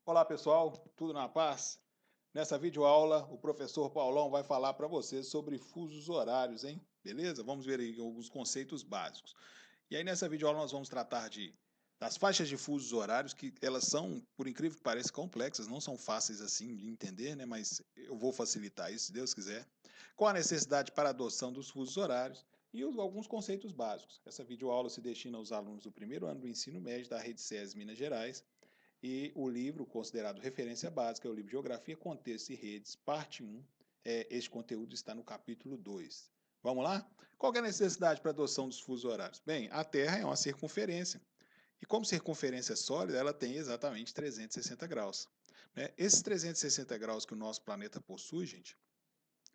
Olá pessoal, tudo na paz? Nessa videoaula, o professor Paulão vai falar para vocês sobre fusos horários, hein? Beleza? Vamos ver aí alguns conceitos básicos. E aí nessa videoaula nós vamos tratar das faixas de fusos horários, que elas são, por incrível que pareça, complexas, não são fáceis assim de entender, né? Mas eu vou facilitar isso, se Deus quiser. Com a necessidade para a adoção dos fusos horários e alguns conceitos básicos. Essa videoaula se destina aos alunos do primeiro ano do ensino médio da Rede SES Minas Gerais, e o livro, considerado referência básica, é o livro Geografia, Contexto e Redes, parte 1. Este conteúdo está no capítulo 2. Vamos lá? Qual é a necessidade para a adoção dos fusos horários? Bem, a Terra é uma circunferência. E como circunferência sólida, ela tem exatamente 360 graus. Né? Esses 360 graus que o nosso planeta possui, gente,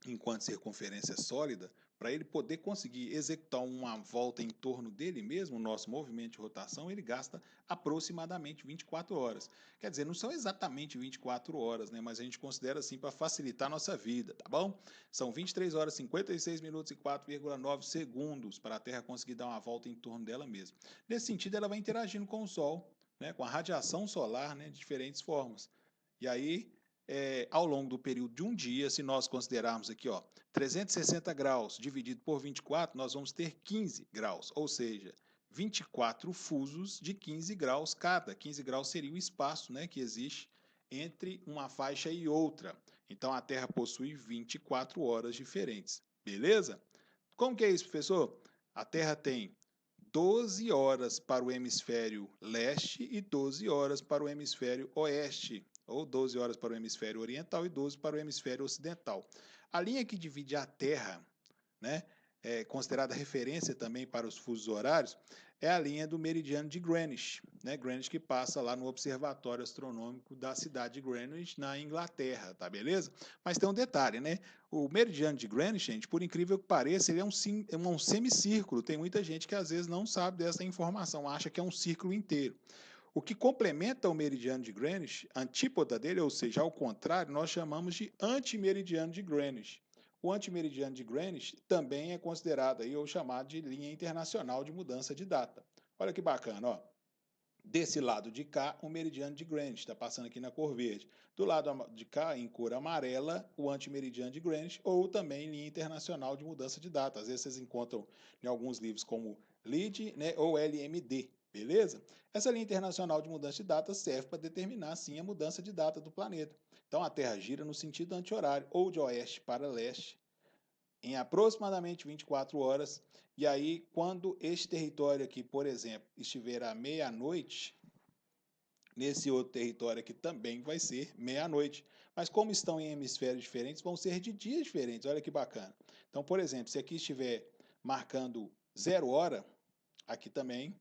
enquanto circunferência sólida, para ele poder conseguir executar uma volta em torno dele mesmo, o nosso movimento de rotação, ele gasta aproximadamente 24 horas. Quer dizer, não são exatamente 24 horas, né? Mas a gente considera assim para facilitar a nossa vida, tá bom? São 23 horas, 56 minutos e 4,9 segundos para a Terra conseguir dar uma volta em torno dela mesma. Nesse sentido, ela vai interagindo com o Sol, né? Com a radiação solar, né? De diferentes formas. E aí, ao longo do período de um dia, se nós considerarmos aqui, ó, 360 graus dividido por 24, nós vamos ter 15 graus, ou seja, 24 fusos de 15 graus cada. 15 graus seria o espaço, né, que existe entre uma faixa e outra. Então a Terra possui 24 horas diferentes. Beleza? Como que é isso, professor? A Terra tem 12 horas para o hemisfério leste e 12 horas para o hemisfério oeste, ou 12 horas para o hemisfério oriental e 12 para o hemisfério ocidental. A linha que divide a Terra, né, considerada referência também para os fusos horários, é a linha do meridiano de Greenwich, né? Greenwich que passa lá no Observatório Astronômico da cidade de Greenwich, na Inglaterra, tá beleza? Mas tem um detalhe, né? O meridiano de Greenwich, gente, por incrível que pareça, ele é um semicírculo. Tem muita gente que às vezes não sabe dessa informação, acha que é um círculo inteiro. O que complementa o meridiano de Greenwich, a antípoda dele, ou seja, ao contrário, nós chamamos de antimeridiano de Greenwich. O antimeridiano de Greenwich também é considerado aí, ou chamado de linha internacional de mudança de data. Olha que bacana, ó. Desse lado de cá, o meridiano de Greenwich, está passando aqui na cor verde. Do lado de cá, em cor amarela, o antimeridiano de Greenwich, ou também linha internacional de mudança de data. Às vezes vocês encontram em alguns livros como LID, né, ou LMD, beleza? Essa linha internacional de mudança de data serve para determinar, sim, a mudança de data do planeta. Então, a Terra gira no sentido anti-horário, ou de oeste para leste, em aproximadamente 24 horas. E aí, quando este território aqui, por exemplo, estiver à meia-noite, nesse outro território aqui também vai ser meia-noite. Mas como estão em hemisférios diferentes, vão ser de dias diferentes. Olha que bacana. Então, por exemplo, se aqui estiver marcando 0 hora, aqui também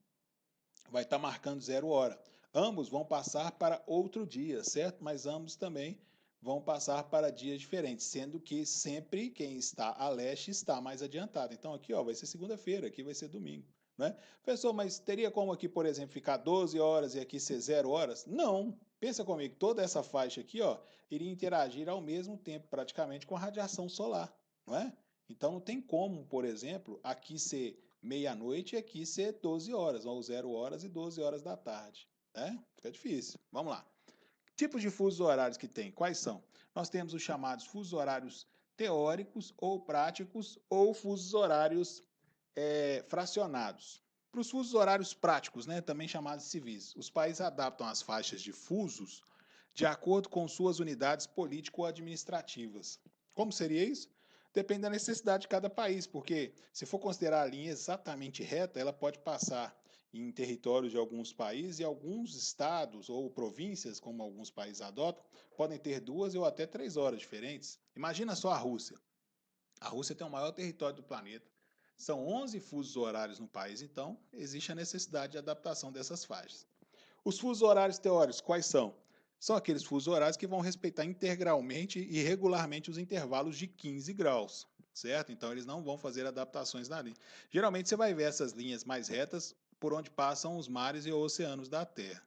vai estar marcando 0 hora. Ambos vão passar para outro dia, certo? Mas ambos também vão passar para dias diferentes, sendo que sempre quem está a leste está mais adiantado. Então aqui, ó, vai ser segunda-feira, aqui vai ser domingo, né? Professor, mas teria como aqui, por exemplo, ficar 12 horas e aqui ser 0 horas? Não. Pensa comigo, toda essa faixa aqui, ó, iria interagir ao mesmo tempo praticamente com a radiação solar, não é? Então não tem como, por exemplo, aqui ser meia-noite e aqui ser 12 horas, ou 0 horas e 12 horas da tarde, né? Fica difícil. Vamos lá. Tipos de fusos horários que tem, quais são? Nós temos os chamados fusos horários teóricos ou práticos, ou fusos horários fracionados. Para os fusos horários práticos, né, também chamados civis, os países adaptam as faixas de fusos de acordo com suas unidades político-administrativas. Como seria isso? Depende da necessidade de cada país, porque se for considerar a linha exatamente reta, ela pode passar em territórios de alguns países, e alguns estados ou províncias, como alguns países adotam, podem ter 2 ou até 3 horas diferentes. Imagina só a Rússia. A Rússia tem o maior território do planeta. São 11 fusos horários no país, então existe a necessidade de adaptação dessas faixas. Os fusos horários teóricos, quais são? São aqueles fusos horários que vão respeitar integralmente e regularmente os intervalos de 15 graus, certo? Então eles não vão fazer adaptações na linha. Geralmente você vai ver essas linhas mais retas por onde passam os mares e oceanos da Terra.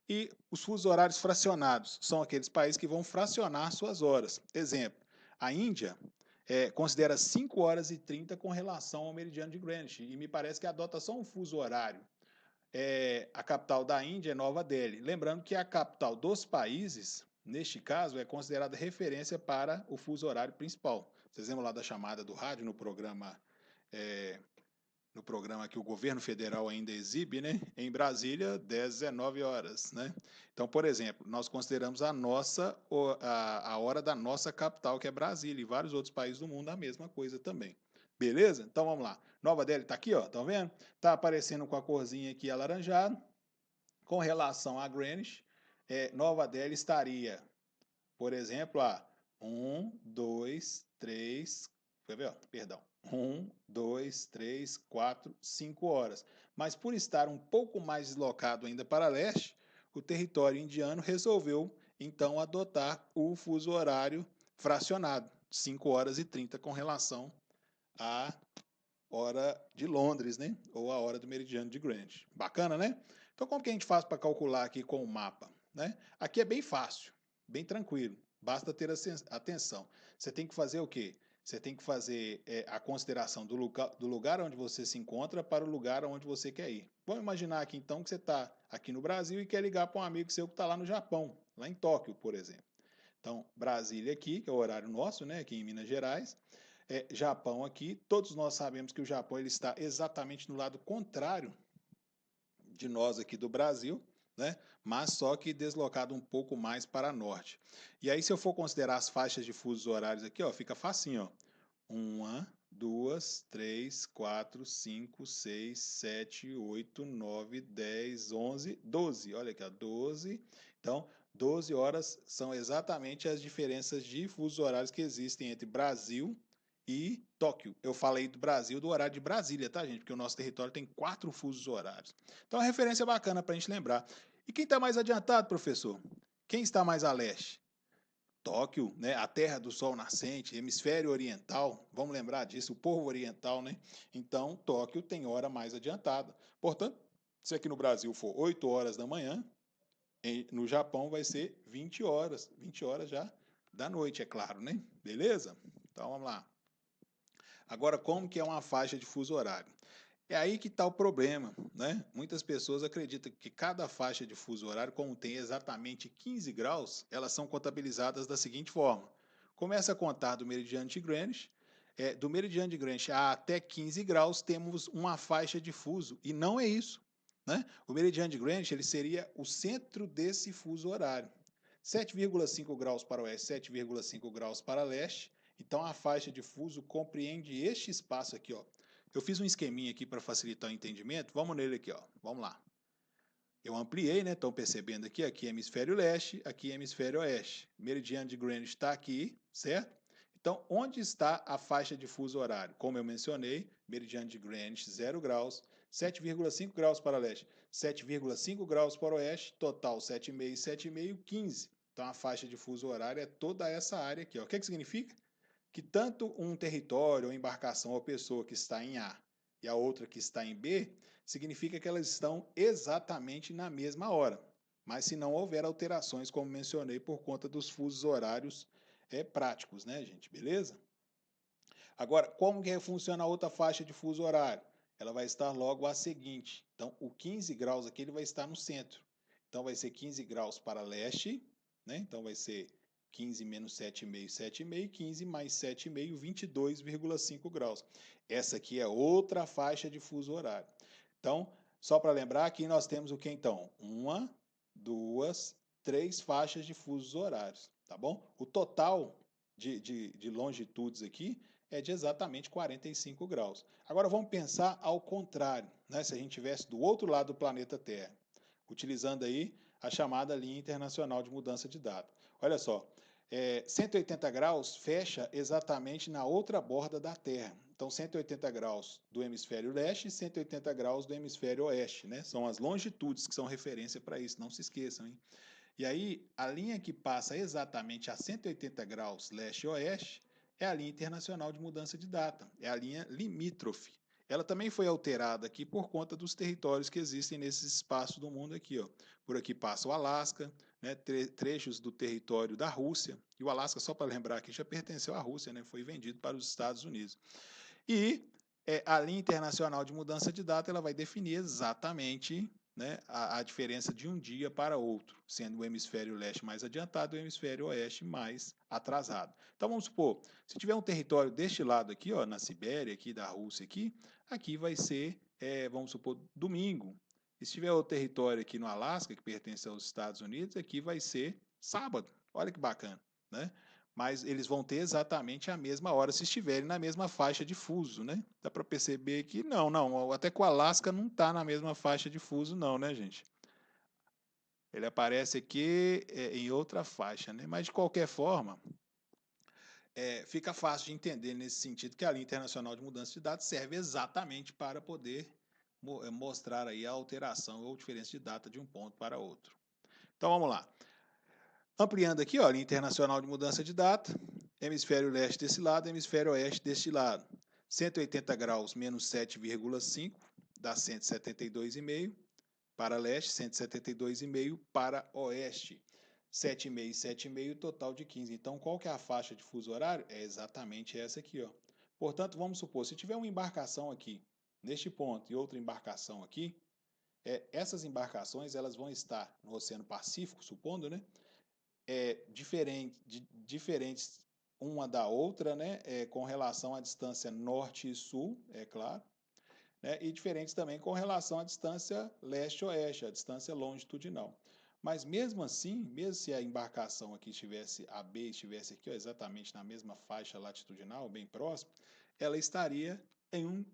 E os fusos horários fracionados são aqueles países que vão fracionar suas horas. Exemplo, a Índia considera 5 horas e 30 com relação ao meridiano de Greenwich, e me parece que adota só um fuso horário. a capital da Índia é Nova Delhi. Lembrando que a capital dos países, neste caso, é considerada referência para o fuso horário principal. Vocês lembram lá da chamada do rádio no programa que o governo federal ainda exibe, né? Em Brasília, 10, 19 horas, né? Então, por exemplo, nós consideramos a hora da nossa capital, que é Brasília, e vários outros países do mundo a mesma coisa também. Beleza? Então vamos lá. Nova Delhi está aqui, ó, estão vendo? Está aparecendo com a corzinha aqui alaranjada. Com relação a Greenwich, Nova Delhi estaria, por exemplo, a 1, 2, 3, perdão, 1, 2, 3, 4, 5 horas. Mas por estar um pouco mais deslocado ainda para leste, o território indiano resolveu então adotar o fuso horário fracionado, 5 horas e 30 com relação à hora de Londres, né? Ou a hora do meridiano de Greenwich. Bacana, né? Então, como que a gente faz para calcular aqui com o mapa? Né? Aqui é bem fácil, bem tranquilo. Basta ter atenção. Você tem que fazer o quê? Você tem que fazer a consideração do lugar onde você se encontra para o lugar onde você quer ir. Vamos imaginar aqui então que você está aqui no Brasil e quer ligar para um amigo seu que está lá no Japão, lá em Tóquio, por exemplo. Então, Brasília aqui, que é o horário nosso, né, aqui em Minas Gerais. Japão aqui, todos nós sabemos que o Japão ele está exatamente no lado contrário de nós aqui do Brasil, né? Mas só que deslocado um pouco mais para norte. E aí, se eu for considerar as faixas de fusos horários aqui, ó, fica facinho, ó. 1, 2, 3, 4, 5, 6, 7, 8, 9, 10, 11, 12. Olha aqui, ó, 12. Então, 12 horas são exatamente as diferenças de fusos horários que existem entre Brasil e Tóquio. Eu falei do Brasil, do horário de Brasília, tá, gente? Porque o nosso território tem 4 fusos horários. Então, é uma referência bacana para a gente lembrar. E quem está mais adiantado, professor? Quem está mais a leste? Tóquio, né, a terra do sol nascente, hemisfério oriental, vamos lembrar disso, o povo oriental, né? Então, Tóquio tem hora mais adiantada. Portanto, se aqui no Brasil for 8 horas da manhã, no Japão vai ser 20 horas já da noite, é claro, né? Beleza? Então, vamos lá. Agora, como que é uma faixa de fuso horário? É aí que está o problema, né? Muitas pessoas acreditam que cada faixa de fuso horário, como tem exatamente 15 graus, elas são contabilizadas da seguinte forma. Começa a contar do meridiano de Greenwich, do meridiano de Greenwich a até 15 graus temos uma faixa de fuso, e não é isso. Né? O meridiano de Greenwich ele seria o centro desse fuso horário. 7,5 graus para oeste, 7,5 graus para leste, então a faixa de fuso compreende este espaço aqui, ó. Eu fiz um esqueminha aqui para facilitar o entendimento. Vamos nele aqui, ó. Vamos lá. Eu ampliei, né? Estão percebendo aqui? Aqui é hemisfério leste, aqui é hemisfério oeste. Meridiano de Greenwich está aqui, certo? Então, onde está a faixa de fuso horário? Como eu mencionei, meridiano de Greenwich, 0 graus, 7,5 graus para leste, 7,5 graus para oeste, total 7,5, 7,5, 15. Então, a faixa de fuso horário é toda essa área aqui, ó. O que significa? Que tanto um território, ou embarcação ou pessoa que está em A e a outra que está em B, significa que elas estão exatamente na mesma hora. Mas se não houver alterações, como mencionei, por conta dos fusos horários práticos, né, gente? Beleza? Agora, como que funciona a outra faixa de fuso horário? Ela vai estar logo a seguinte. Então, o 15 graus aqui ele vai estar no centro. Então, vai ser 15 graus para leste, né? Então, vai ser 15 menos 7,5, 7,5, 15 mais 7,5, 22,5 graus. Essa aqui é outra faixa de fuso horário. Então, só para lembrar, aqui nós temos o que então? 1, 2, 3 faixas de fusos horários, tá bom? O total de longitudes aqui é de exatamente 45 graus. Agora vamos pensar ao contrário, né? Se a gente estivesse do outro lado do planeta Terra, utilizando aí a chamada linha internacional de mudança de dado. Olha só, 180 graus fecha exatamente na outra borda da Terra. Então, 180 graus do hemisfério leste e 180 graus do hemisfério oeste, né? São as longitudes que são referência para isso, não se esqueçam, hein? E aí, a linha que passa exatamente a 180 graus leste e oeste é a linha internacional de mudança de data, é a linha limítrofe. Ela também foi alterada aqui por conta dos territórios que existem nesses espaços do mundo aqui, ó. Por aqui passa o Alasca, né, trechos do território da Rússia, e o Alasca, só para lembrar aqui, já pertenceu à Rússia, né, foi vendido para os Estados Unidos. E a linha internacional de mudança de data ela vai definir exatamente né, a diferença de um dia para outro, sendo o hemisfério leste mais adiantado e o hemisfério oeste mais atrasado. Então vamos supor, se tiver um território deste lado aqui, ó, na Sibéria, aqui da Rússia, aqui vai ser, vamos supor, domingo. E se tiver o território aqui no Alasca, que pertence aos Estados Unidos, aqui vai ser sábado. Olha que bacana, né? Mas eles vão ter exatamente a mesma hora se estiverem na mesma faixa de fuso, né? Dá para perceber que não, até que o Alasca não está na mesma faixa de fuso não, né, gente? Ele aparece aqui em outra faixa, né? Mas de qualquer forma, fica fácil de entender nesse sentido que a linha internacional de mudança de dados serve exatamente para poder mostrar aí a alteração ou diferença de data de um ponto para outro. Então vamos lá. Ampliando aqui, ó, linha internacional de mudança de data, hemisfério leste desse lado, hemisfério oeste deste lado. 180 graus menos 7,5 dá 172,5 para leste, 172,5 para oeste. 7,5 e 7,5, total de 15. Então, qual que é a faixa de fuso horário? É exatamente essa aqui, ó. Portanto, vamos supor, se tiver uma embarcação aqui, neste ponto, e outra embarcação aqui, essas embarcações elas vão estar no Oceano Pacífico, supondo, né? Diferentes uma da outra, né? Com relação à distância norte e sul, é claro, né? E diferentes também com relação à distância leste-oeste, a distância longitudinal. Mas mesmo assim, mesmo se a embarcação aqui estivesse, a B estivesse aqui, ó, exatamente na mesma faixa latitudinal, bem próximo, ela estaria em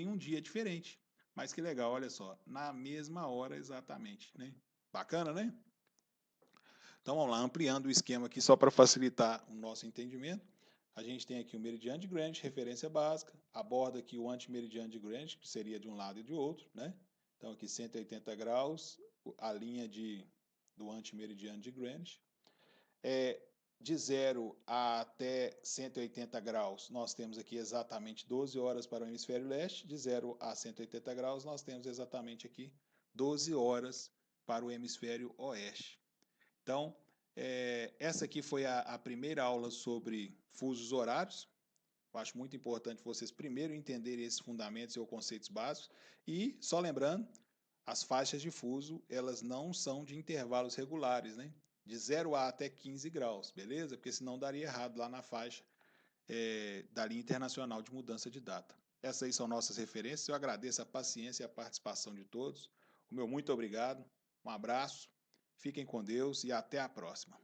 um dia diferente. Mas que legal, olha só, na mesma hora exatamente, né? Bacana, né? Então vamos lá, ampliando o esquema aqui só para facilitar o nosso entendimento. A gente tem aqui o meridiano de Greenwich, referência básica, aborda aqui o antimeridiano de Greenwich, que seria de um lado e de outro, né? Então aqui 180 graus, a linha do antimeridiano de Greenwich. De 0 até 180 graus, nós temos aqui exatamente 12 horas para o hemisfério leste, de 0 a 180 graus, nós temos exatamente aqui 12 horas para o hemisfério oeste. Então, essa aqui foi a primeira aula sobre fusos horários. Eu acho muito importante vocês primeiro entenderem esses fundamentos ou conceitos básicos. E, só lembrando, as faixas de fuso, elas não são de intervalos regulares, né? De 0 a até 15 graus, beleza? Porque senão daria errado lá na faixa da linha internacional de mudança de data. Essas aí são nossas referências. Eu agradeço a paciência e a participação de todos. O meu muito obrigado. Um abraço. Fiquem com Deus e até a próxima.